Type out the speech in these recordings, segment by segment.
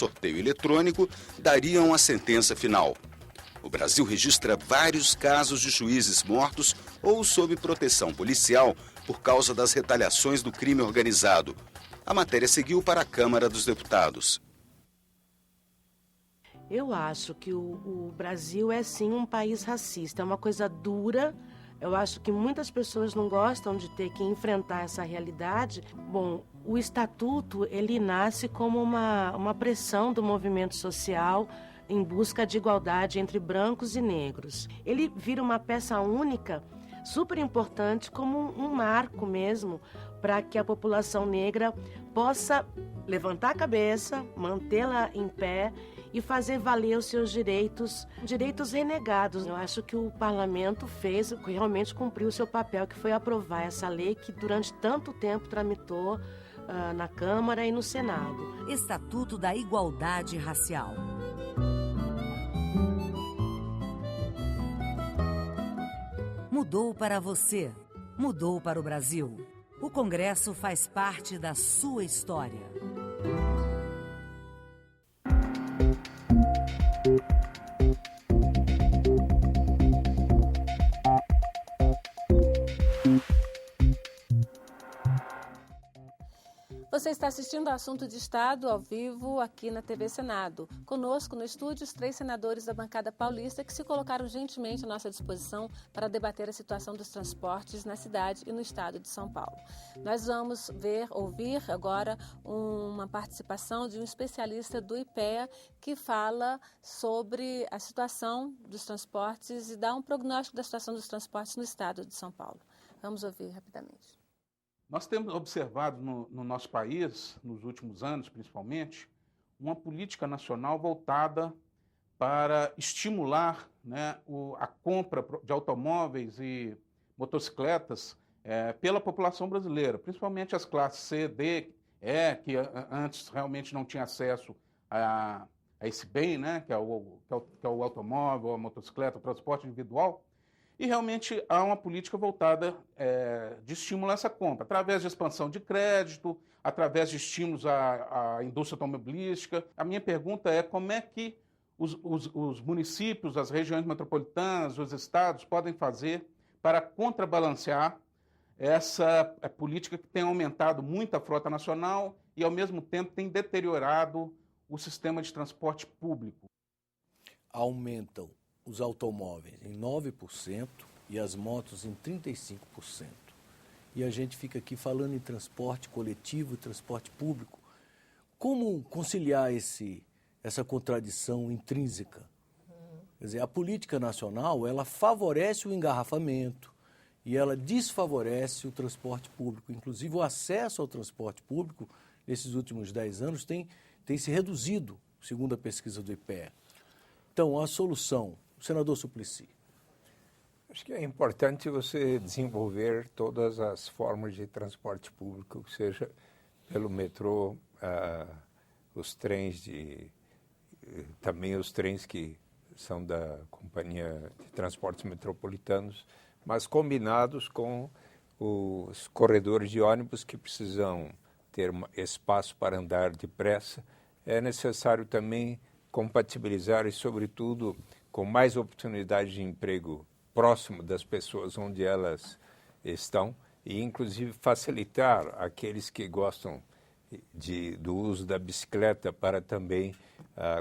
sorteio eletrônico dariam a sentença final. O Brasil registra vários casos de juízes mortos ou sob proteção policial por causa das retaliações do crime organizado. A matéria seguiu para a Câmara dos Deputados. Eu acho que o Brasil é sim um país racista, é uma coisa dura. Eu acho que muitas pessoas não gostam de ter que enfrentar essa realidade. Bom, o Estatuto, ele nasce como uma pressão do movimento social em busca de igualdade entre brancos e negros. Ele vira uma peça única, super importante, como um marco mesmo, para que a população negra possa levantar a cabeça, mantê-la em pé e fazer valer os seus direitos renegados. Eu acho que o parlamento realmente cumpriu o seu papel, que foi aprovar essa lei que durante tanto tempo tramitou na Câmara e no Senado. Estatuto da Igualdade Racial. Mudou para você, mudou para o Brasil. O Congresso faz parte da sua história. Você está assistindo ao Assunto de Estado ao vivo aqui na TV Senado. Conosco no estúdio os 3 senadores da bancada paulista que se colocaram gentilmente à nossa disposição para debater a situação dos transportes na cidade e no estado de São Paulo. Nós vamos ouvir agora uma participação de um especialista do IPEA que fala sobre a situação dos transportes e dá um prognóstico da situação dos transportes no estado de São Paulo. Vamos ouvir rapidamente. Nós temos observado no nosso país, nos últimos anos principalmente, uma política nacional voltada para estimular, né, a compra de automóveis e motocicletas pela população brasileira, principalmente as classes C, D, E, que antes realmente não tinha acesso a esse bem, né, que é o automóvel, a motocicleta, o transporte individual. E realmente há uma política voltada de estímulo a essa compra, através de expansão de crédito, através de estímulos à indústria automobilística. A minha pergunta é como é que os municípios, as regiões metropolitanas, os estados podem fazer para contrabalancear essa política que tem aumentado muito a frota nacional e, ao mesmo tempo, tem deteriorado o sistema de transporte público. Aumentam os automóveis em 9% e as motos em 35%. E a gente fica aqui falando em transporte coletivo e transporte público. Como conciliar essa contradição intrínseca? Quer dizer, a política nacional, ela favorece o engarrafamento e ela desfavorece o transporte público. Inclusive, o acesso ao transporte público, nesses últimos 10 anos, tem se reduzido, segundo a pesquisa do IPEA. Então, a solução, senador Suplicy. Acho que é importante você desenvolver todas as formas de transporte público, seja pelo metrô, os trens também os trens que são da Companhia de Transportes Metropolitanos, mas combinados com os corredores de ônibus que precisam ter espaço para andar depressa. É necessário também compatibilizar e, sobretudo, com mais oportunidades de emprego próximo das pessoas onde elas estão e, inclusive, facilitar aqueles que gostam do uso da bicicleta para também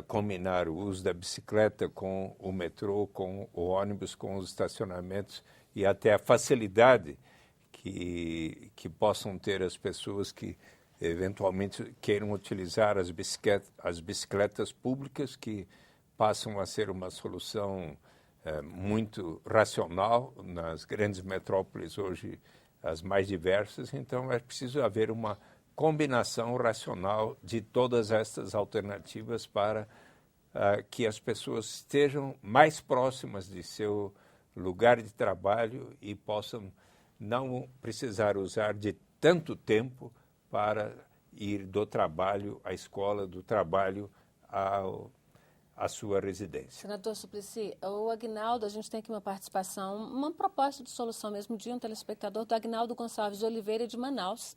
combinar o uso da bicicleta com o metrô, com o ônibus, com os estacionamentos e até a facilidade que possam ter as pessoas que eventualmente queiram utilizar as bicicletas públicas, que passam a ser uma solução muito racional nas grandes metrópoles hoje, as mais diversas. Então é preciso haver uma combinação racional de todas estas alternativas para que as pessoas estejam mais próximas de seu lugar de trabalho e possam não precisar usar de tanto tempo para ir do trabalho à escola, do trabalho à sua residência. Senador Suplicy, o Aguinaldo, a gente tem aqui uma participação, uma proposta de solução mesmo de um telespectador, do Aguinaldo Gonçalves de Oliveira de Manaus,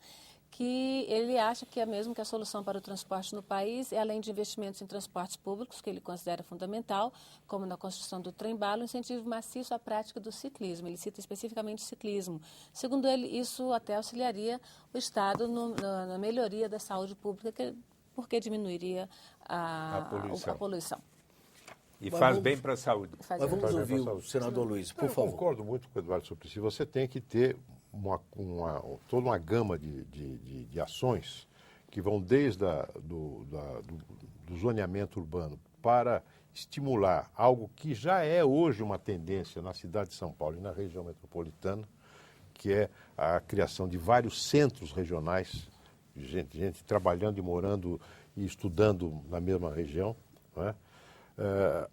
que ele acha que é mesmo que a solução para o transporte no país é, além de investimentos em transportes públicos, que ele considera fundamental, como na construção do trem-bala, o incentivo maciço à prática do ciclismo. Ele cita especificamente o ciclismo. Segundo ele, isso até auxiliaria o Estado na melhoria da saúde pública, porque diminuiria a poluição. E faz bem para a saúde. Mas vamos ouvir o senador Luiz, por favor. Eu concordo muito com o Eduardo Suplicy. Você tem que ter toda uma gama de ações que vão desde do zoneamento urbano para estimular algo que já é hoje uma tendência na cidade de São Paulo e na região metropolitana, que é a criação de vários centros regionais, gente trabalhando e morando e estudando na mesma região, não é?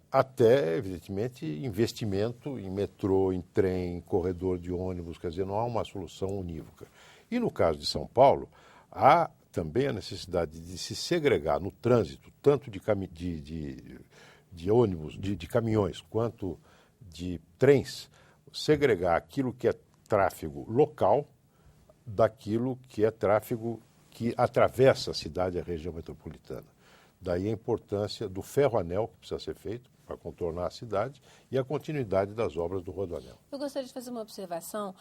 Até, evidentemente, investimento em metrô, em trem, em corredor de ônibus, quer dizer, não há uma solução unívoca. E no caso de São Paulo, há também a necessidade de se segregar no trânsito, tanto de ônibus, de caminhões, quanto de trens, segregar aquilo que é tráfego local daquilo que é tráfego que atravessa a cidade e a região metropolitana. Daí a importância do ferro-anel que precisa ser feito para contornar a cidade e a continuidade das obras do rodoanel. Eu gostaria de fazer uma observação.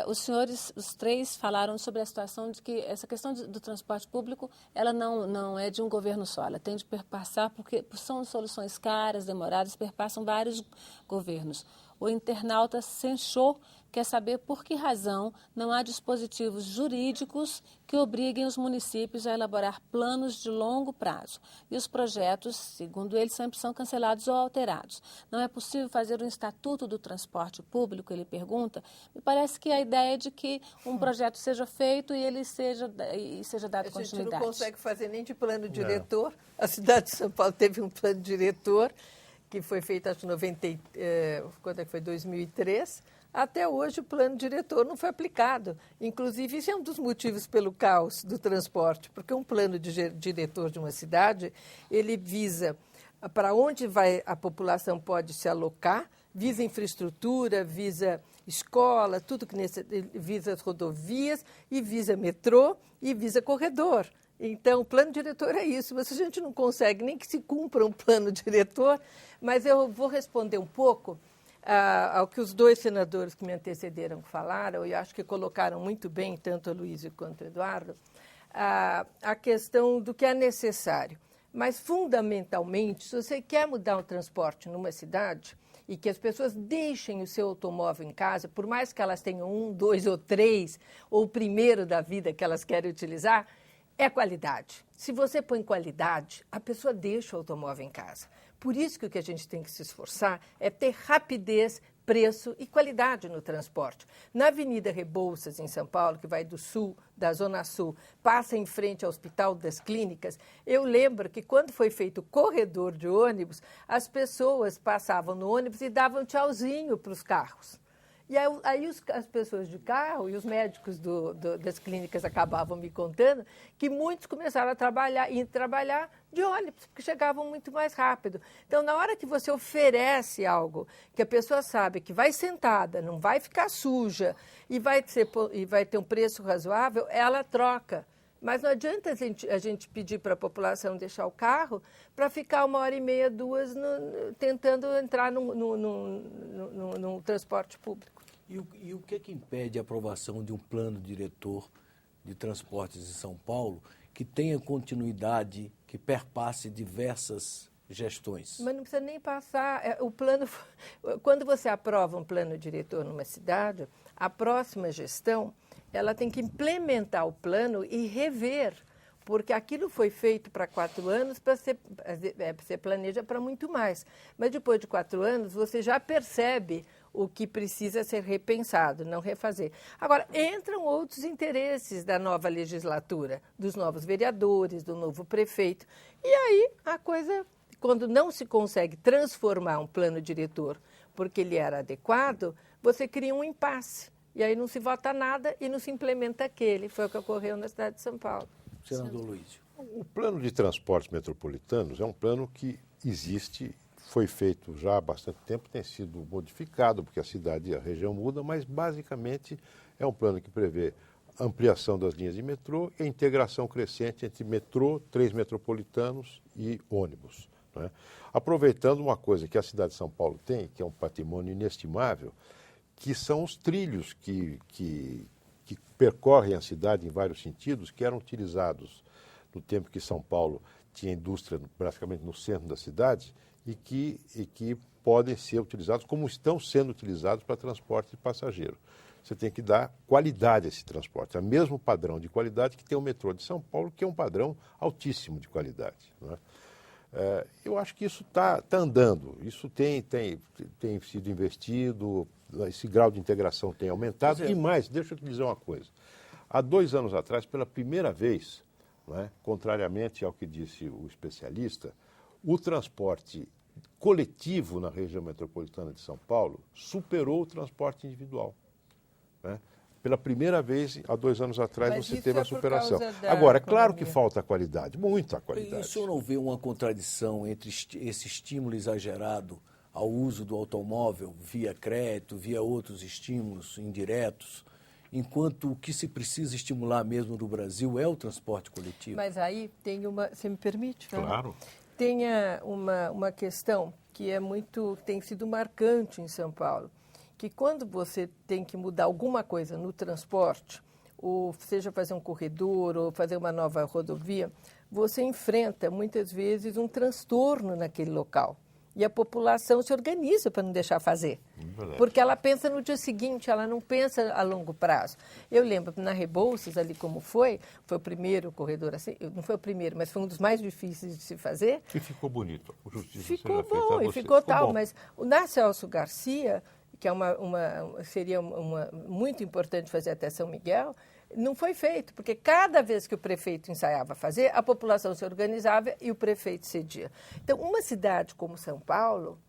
Os senhores, os três, falaram sobre a situação de que essa questão do transporte público, ela não é de um governo só, ela tem de perpassar, porque são soluções caras, demoradas, perpassam vários governos. O internauta Senchô quer saber por que razão não há dispositivos jurídicos que obriguem os municípios a elaborar planos de longo prazo. E os projetos, segundo ele, sempre são cancelados ou alterados. Não é possível fazer um estatuto do transporte público, ele pergunta. Me parece que a ideia é de que um projeto seja feito e ele seja dado continuidade. A gente não consegue fazer nem de plano diretor. A cidade de São Paulo teve um plano diretor que foi feito, acho, quando é que foi? 2003. Até hoje o plano diretor não foi aplicado. Inclusive, isso é um dos motivos pelo caos do transporte, porque um plano diretor de uma cidade, ele visa para onde a população pode se alocar, visa infraestrutura, visa escola, tudo que visa rodovias, e visa metrô, e visa corredor. Então, o plano diretor é isso, mas a gente não consegue nem que se cumpra um plano diretor, mas eu vou responder um pouco ao que os dois senadores que me antecederam falaram, e acho que colocaram muito bem, tanto a Luísa quanto o Eduardo, a questão do que é necessário. Mas, fundamentalmente, se você quer mudar o transporte numa cidade e que as pessoas deixem o seu automóvel em casa, por mais que elas tenham 1, 2 ou 3, ou o primeiro da vida que elas querem utilizar, é qualidade. Se você põe qualidade, a pessoa deixa o automóvel em casa. Por isso que o que a gente tem que se esforçar é ter rapidez, preço e qualidade no transporte. Na Avenida Rebouças, em São Paulo, que vai do sul, da Zona Sul, passa em frente ao Hospital das Clínicas, eu lembro que quando foi feito o corredor de ônibus, as pessoas passavam no ônibus e davam tchauzinho para os carros. E aí as pessoas de carro e os médicos das clínicas acabavam me contando que muitos começaram a trabalhar de ônibus, porque chegavam muito mais rápido. Então, na hora que você oferece algo que a pessoa sabe que vai sentada, não vai ficar suja e vai ter um preço razoável, ela troca. Mas não adianta a gente pedir para a população deixar o carro para ficar 1h30, 2 tentando entrar num transporte público. E o que impede a aprovação de um plano diretor de transportes em São Paulo que tenha continuidade, que perpasse diversas gestões? Mas não precisa nem passar. Quando você aprova um plano diretor numa cidade, a próxima gestão ela tem que implementar o plano e rever, porque aquilo foi feito para 4 anos, você planeja para muito mais. Mas depois de 4 anos, você já percebe o que precisa ser repensado, não refazer. Agora, entram outros interesses da nova legislatura, dos novos vereadores, do novo prefeito. E aí, a coisa, quando não se consegue transformar um plano diretor porque ele era adequado, você cria um impasse. E aí não se vota nada e não se implementa aquele. Foi o que ocorreu na cidade de São Paulo. Senador Luiz. O plano de transportes metropolitanos é um plano que existe, foi feito já há bastante tempo, tem sido modificado, porque a cidade e a região mudam, mas basicamente é um plano que prevê ampliação das linhas de metrô e a integração crescente entre metrô, 3 metropolitanos e ônibus, né? Aproveitando uma coisa que a cidade de São Paulo tem, que é um patrimônio inestimável, que são os trilhos que percorrem a cidade em vários sentidos, que eram utilizados no tempo que São Paulo tinha indústria praticamente no centro da cidade e que podem ser utilizados como estão sendo utilizados para transporte de passageiro. Você tem que dar qualidade a esse transporte, é o mesmo padrão de qualidade que tem o metrô de São Paulo, que é um padrão altíssimo de qualidade, né? Eu acho que isso está andando, isso tem sido investido, esse grau de integração tem aumentado. E mais, deixa eu te dizer uma coisa, há 2 anos atrás, pela primeira vez, né, contrariamente ao que disse o especialista, o transporte coletivo na região metropolitana de São Paulo superou o transporte individual, né? Pela primeira vez, há 2 anos atrás, Mas você isso teve é a superação. por causa da Agora, é claro economia. que falta qualidade, muita qualidade. E o senhor não vê uma contradição entre esse estímulo exagerado ao uso do automóvel via crédito, via outros estímulos indiretos, enquanto o que se precisa estimular mesmo no Brasil é o transporte coletivo? Mas aí tem uma, você me permite falar? Claro. Tem uma questão que tem sido marcante em São Paulo, que quando você tem que mudar alguma coisa no transporte, ou seja fazer um corredor ou fazer uma nova rodovia, você enfrenta muitas vezes um transtorno naquele local. E a população se organiza para não deixar fazer. Porque ela pensa no dia seguinte, ela não pensa a longo prazo. Eu lembro na Rebouças, ali como foi o primeiro corredor assim, não foi o primeiro, mas foi um dos mais difíceis de se fazer. E ficou bonito. A justiça Ficou seja feita a bom, e você. ficou tal, bom. mas o na Celso Garcia, que é seria muito importante fazer até São Miguel, não foi feito, porque cada vez que o prefeito ensaiava fazer, a população se organizava e o prefeito cedia. Então, uma cidade como São Paulo,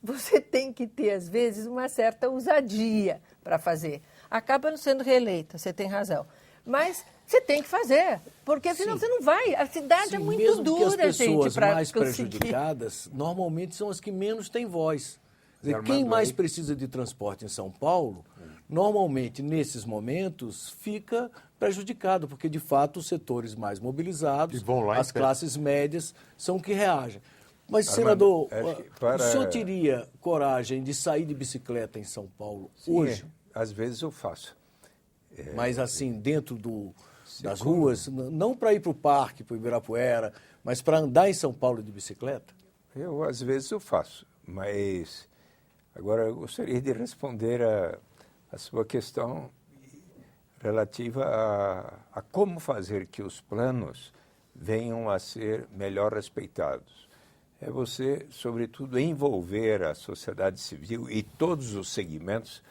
você tem que ter, às vezes, uma certa ousadia para fazer. Acaba não sendo reeleita, você tem razão. Mas você tem que fazer, porque senão Sim. você não vai. A cidade é muito mesmo dura, que as pessoas gente, para mais conseguir. prejudicadas, normalmente são as que menos têm voz. Quer dizer, Armando, quem mais aí- precisa de transporte em São Paulo, normalmente, nesses momentos, fica prejudicado, porque, de fato, os setores mais mobilizados, E vão lá e as pegam. classes médias, são que reagem. Mas, Armando, senador, acho que para- o senhor teria coragem de sair de bicicleta em São Paulo hoje? Às vezes eu faço. Mas assim, dentro das ruas, não para ir para o parque, para o Ibirapuera, mas para andar em São Paulo de bicicleta? Às vezes eu faço, mas agora eu gostaria de responder a sua questão relativa a como fazer que os planos venham a ser melhor respeitados. É você, sobretudo, envolver a sociedade civil e todos os segmentos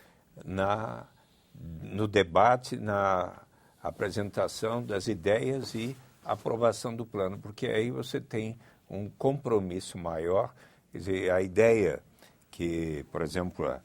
no debate, na apresentação das ideias e aprovação do plano, porque aí você tem um compromisso maior. Quer dizer, a ideia que, por exemplo, a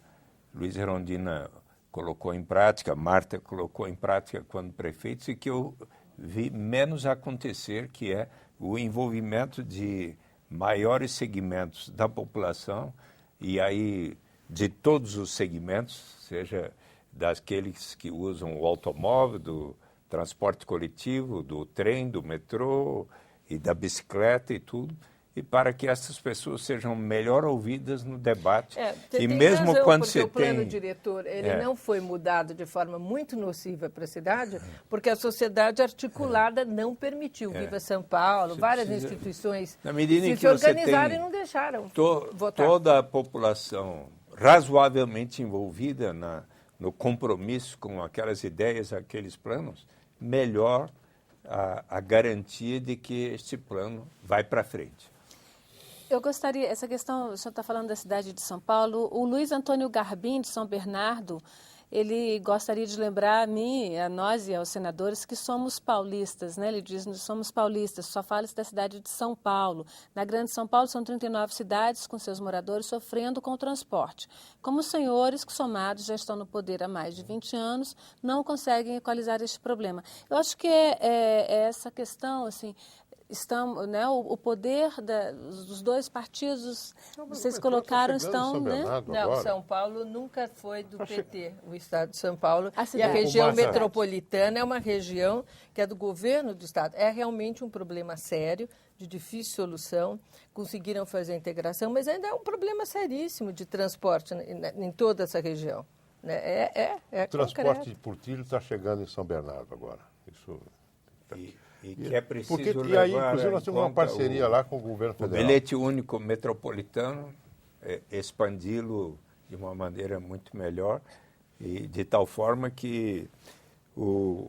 Luiz Erundina colocou em prática, Marta colocou em prática quando prefeitos, e que eu vi menos acontecer, que é o envolvimento de maiores segmentos da população, e aí de todos os segmentos, seja daqueles que usam o automóvel, do transporte coletivo, do trem, do metrô e da bicicleta e tudo, e para que essas pessoas sejam melhor ouvidas no debate. Você E tem mesmo razão, quando porque você o plano tem diretor não foi mudado de forma muito nociva para a cidade, porque a sociedade articulada não permitiu. Viva São Paulo, Você várias precisa- instituições Na medida em se que você organizaram tem e não deixaram votar. toda a população razoavelmente envolvida no compromisso com aquelas ideias, aqueles planos, melhor a garantia de que este plano vai para frente. Eu gostaria, essa questão, o senhor está falando da cidade de São Paulo, o Luiz Antônio Garbim, de São Bernardo, ele gostaria de lembrar a mim, a nós e aos senadores que somos paulistas, né? Ele diz, nós somos paulistas, só fala-se da cidade de São Paulo. Na Grande São Paulo são 39 cidades com seus moradores sofrendo com o transporte. Como os senhores, que somados já estão no poder há mais de 20 anos, não conseguem equalizar este problema. Eu acho que é essa questão, assim, estão, né, o poder dos dois partidos, vocês colocaram, estão, né? Não, São Paulo nunca foi do PT, o estado de São Paulo. E a cidade. região metropolitana é uma região que é do governo do estado. É realmente um problema sério, de difícil solução. Conseguiram fazer a integração, mas ainda é um problema seríssimo de transporte em toda essa região. O transporte por trilho está chegando em São Bernardo agora. Isso... E que é preciso e aí, inclusive, nós temos uma parceria lá com o governo federal. O bilhete único metropolitano, expandi-lo de uma maneira muito melhor, e de tal forma que o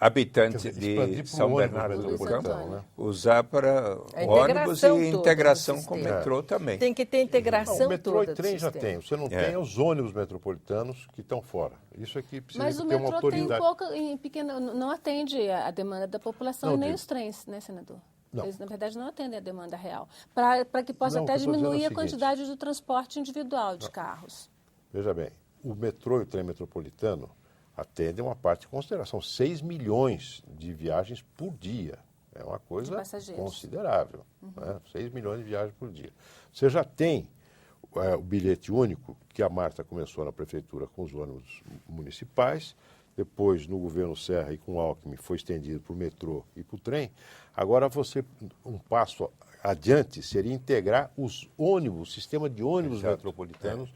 habitante de São Bernardo do Campo, né, usar para ônibus e integração com o metrô também. Tem que ter integração o metrô toda e trem já tem. Você não tem os ônibus metropolitanos que estão fora. Isso aqui precisa ter uma autoridade. Mas o metrô tem pequeno, não atende a demanda da população, nem os trens, né, senador? Não. Eles, na verdade, não atendem a demanda real. Para que possa até diminuir a quantidade do transporte individual de carros. Veja bem, o metrô e o trem metropolitano atendem uma parte de consideração. 6 milhões de viagens por dia. É uma coisa considerável. Né? 6 milhões de viagens por dia. Você já tem o bilhete único, que a Marta começou na prefeitura com os ônibus municipais, depois no governo Serra e com o Alckmin foi estendido para o metrô e para o trem. Agora um passo adiante seria integrar os ônibus, o sistema de ônibus metropolitanos,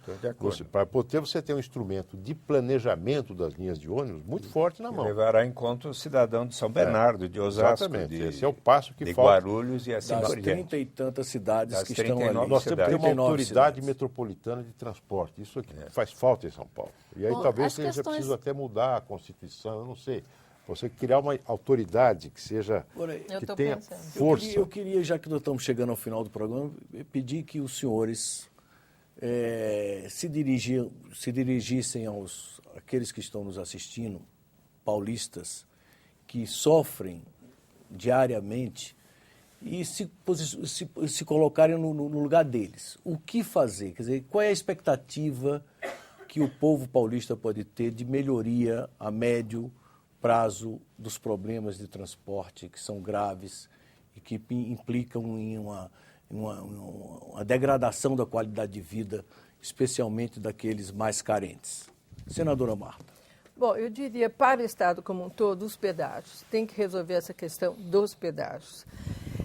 para poder você ter um instrumento de planejamento das linhas de ônibus muito forte na mão. Levará em conta o cidadão de São Bernardo, de Osasco, esse é o passo que de falta. Guarulhos e assim das por diante. 30 e tantas cidades que estão ali. Nós temos que ter uma autoridade metropolitana de transporte. Isso aqui faz falta em São Paulo. E aí talvez seja preciso até mudar a Constituição, eu não sei. Você criar uma autoridade que seja, que tenha força. Eu queria, já que nós estamos chegando ao final do programa, pedir que os senhores se dirigissem àqueles que estão nos assistindo, paulistas, que sofrem diariamente, e se colocarem no lugar deles. O que fazer? Quer dizer, qual é a expectativa que o povo paulista pode ter de melhoria a médio prazo dos problemas de transporte que são graves e que implicam em uma degradação da qualidade de vida, especialmente daqueles mais carentes? Senadora Marta. Bom, eu diria para o Estado como um todo, os pedágios. Tem que resolver essa questão dos pedágios.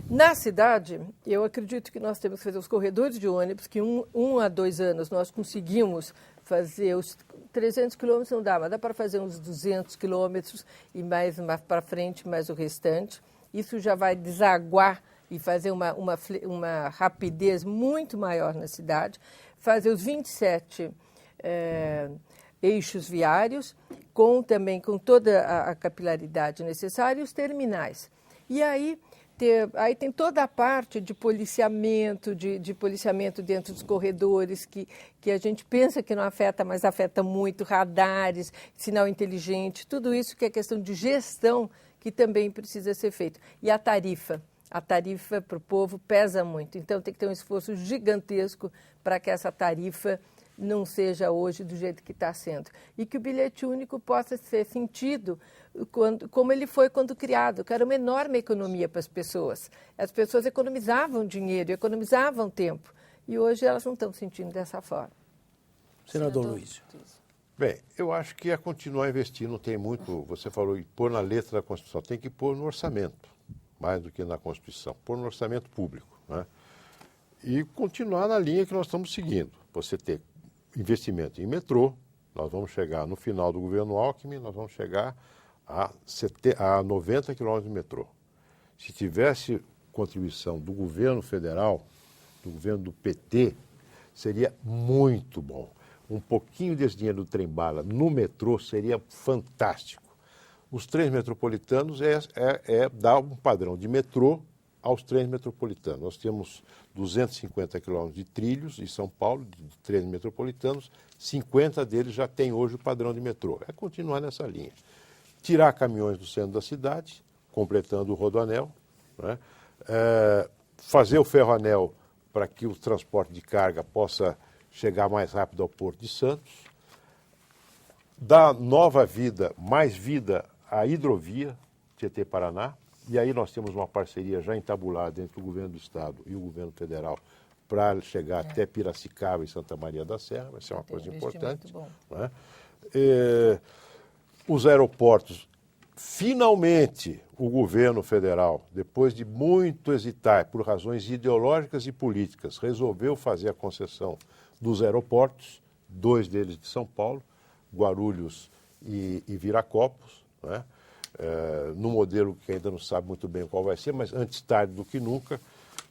Na cidade, eu acredito que nós temos que fazer os corredores de ônibus, que 1 a 2 anos nós conseguimos fazer os 300 quilômetros, não dá, mas dá para fazer uns 200 quilômetros e mais para frente, mais o restante. Isso já vai desaguar e fazer uma rapidez muito maior na cidade. Fazer os 27 eixos viários, também com toda a capilaridade necessária, e os terminais. E aí tem toda a parte de policiamento, de policiamento dentro dos corredores, que a gente pensa que não afeta, mas afeta muito, radares, sinal inteligente, tudo isso que é questão de gestão que também precisa ser feito. E a tarifa para o povo pesa muito, então tem que ter um esforço gigantesco para que essa tarifa não seja hoje do jeito que está sendo. E que o bilhete único possa ser sentido como ele foi quando criado, que era uma enorme economia para as pessoas. As pessoas economizavam dinheiro, economizavam tempo. E hoje elas não estão sentindo dessa forma. Senador Luiz. Bem, eu acho que é continuar a investir, não tem muito, você falou, pôr na letra da Constituição, tem que pôr no orçamento, mais do que na Constituição, pôr no orçamento público, né? E continuar na linha que nós estamos seguindo. Você ter investimento em metrô, nós vamos chegar no final do governo Alckmin, nós vamos chegar a 90 quilômetros de metrô. Se tivesse contribuição do governo federal, do governo do PT, seria muito bom. Um pouquinho desse dinheiro do trem-bala no metrô seria fantástico. Os trens metropolitanos dar um padrão de metrô aos trens metropolitanos. Nós temos 250 quilômetros de trilhos em São Paulo, de trens metropolitanos, 50 deles já têm hoje o padrão de metrô. É continuar nessa linha. Tirar caminhões do centro da cidade, completando o rodoanel, né? Fazer o ferroanel para que o transporte de carga possa chegar mais rápido ao Porto de Santos, dar nova vida, mais vida à hidrovia Tietê-Paraná, E aí nós temos uma parceria já entabulada entre o governo do estado e o governo federal para chegar até Piracicaba e Santa Maria da Serra, vai ser uma coisa importante. Né? Os aeroportos, finalmente o governo federal, depois de muito hesitar por razões ideológicas e políticas, resolveu fazer a concessão dos aeroportos, 2 deles de São Paulo, Guarulhos e Viracopos, né? No modelo que ainda não sabe muito bem qual vai ser, mas antes tarde do que nunca,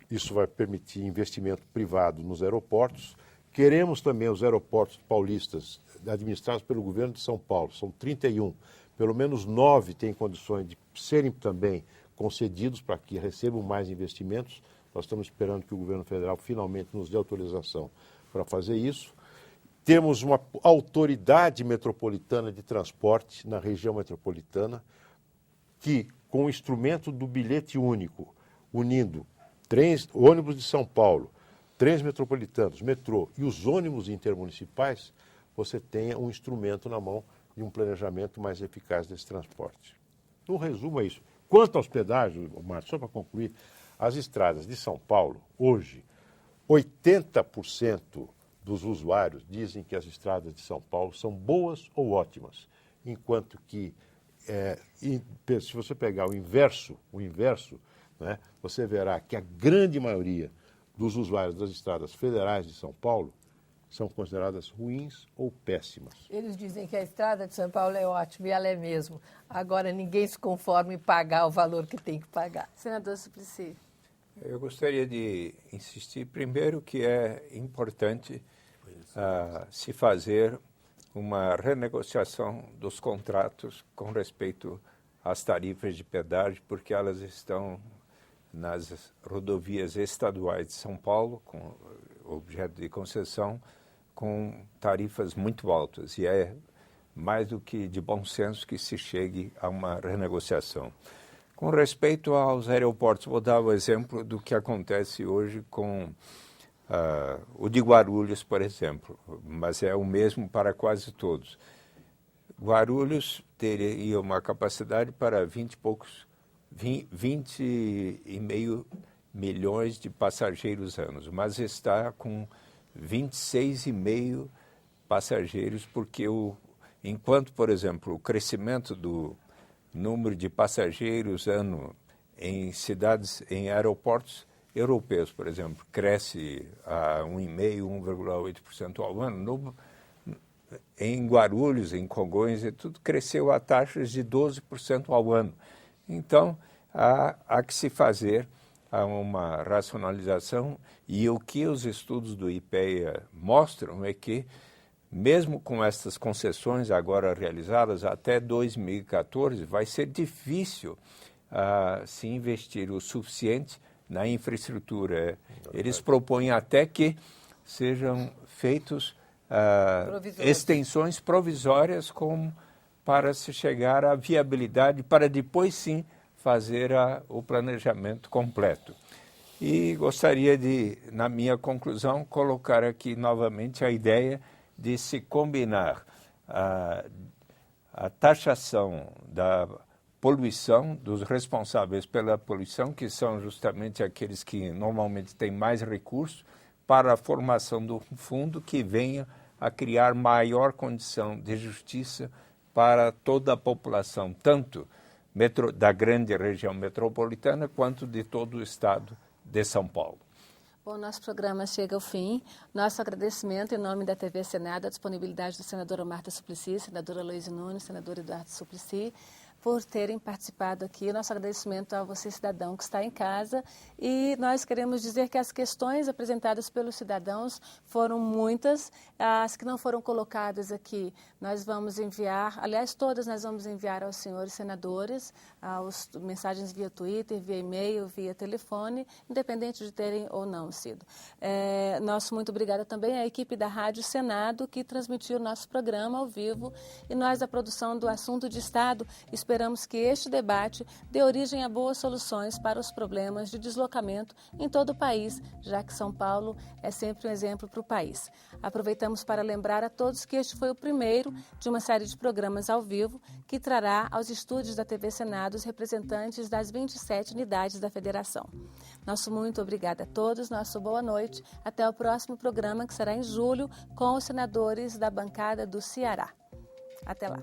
isso vai permitir investimento privado nos aeroportos. Queremos também os aeroportos paulistas administrados pelo governo de São Paulo, são 31, pelo menos 9 têm condições de serem também concedidos para que recebam mais investimentos. Nós estamos esperando que o governo federal finalmente nos dê autorização para fazer isso. Temos uma autoridade metropolitana de transporte na região metropolitana que, com o instrumento do bilhete único, unindo ônibus de São Paulo, trens metropolitanos, metrô e os ônibus intermunicipais, você tenha um instrumento na mão de um planejamento mais eficaz desse transporte. No resumo é isso. Quanto aos pedágios, Márcio, só para concluir, as estradas de São Paulo, hoje, 80% dos usuários dizem que as estradas de São Paulo são boas ou ótimas, enquanto que, se você pegar o inverso, né, você verá que a grande maioria dos usuários das estradas federais de São Paulo são consideradas ruins ou péssimas. Eles dizem que a estrada de São Paulo é ótima, e ela é mesmo. Agora, ninguém se conforma em pagar o valor que tem que pagar. Senador Suplicy. Eu gostaria de insistir, primeiro, que é importante se fazer uma renegociação dos contratos com respeito às tarifas de pedágio, porque elas estão nas rodovias estaduais de São Paulo, com objeto de concessão, com tarifas muito altas. E é mais do que de bom senso que se chegue a uma renegociação. Com respeito aos aeroportos, vou dar o exemplo do que acontece hoje com o de Guarulhos, por exemplo, mas é o mesmo para quase todos. Guarulhos teria uma capacidade para 20,5 milhões de passageiros anos, mas está com 26,5 passageiros, porque enquanto, por exemplo, o crescimento do número de passageiros ano em cidades, em aeroportos europeus, por exemplo, cresce a 1,5%, 1,8% ao ano. Em Guarulhos, em Congonhas e tudo, cresceu a taxas de 12% ao ano. Então, há que se fazer uma racionalização, e o que os estudos do IPEA mostram é que, mesmo com essas concessões agora realizadas, até 2014 vai ser difícil se investir o suficiente na infraestrutura. Eles propõem até que sejam feitos extensões provisórias para se chegar à viabilidade, para depois sim fazer o planejamento completo. E gostaria de, na minha conclusão, colocar aqui novamente a ideia de se combinar a taxação da poluição, dos responsáveis pela poluição, que são justamente aqueles que normalmente têm mais recursos, para a formação do fundo que venha a criar maior condição de justiça para toda a população, tanto da grande região metropolitana quanto de todo o estado de São Paulo. Bom, nosso programa chega ao fim. Nosso agradecimento em nome da TV Senado, a disponibilidade do senadora Marta Suplicy, senadora Luiz Nunes, senador Eduardo Suplicy, por terem participado aqui. Nosso agradecimento a você, cidadão, que está em casa. E nós queremos dizer que as questões apresentadas pelos cidadãos foram muitas. As que não foram colocadas aqui, nós vamos enviar, aliás, todas nós vamos enviar aos senhores senadores, as mensagens via Twitter, via e-mail, via telefone, independente de terem ou não sido. Nosso muito obrigada também à equipe da Rádio Senado, que transmitiu o nosso programa ao vivo. E nós, da produção do Assunto de Estado, esperamos esperamos que este debate dê origem a boas soluções para os problemas de deslocamento em todo o país, já que São Paulo é sempre um exemplo para o país. Aproveitamos para lembrar a todos que este foi o primeiro de uma série de programas ao vivo que trará aos estúdios da TV Senado os representantes das 27 unidades da Federação. Nosso muito obrigado a todos, nosso boa noite. Até o próximo programa, que será em julho, com os senadores da bancada do Ceará. Até lá.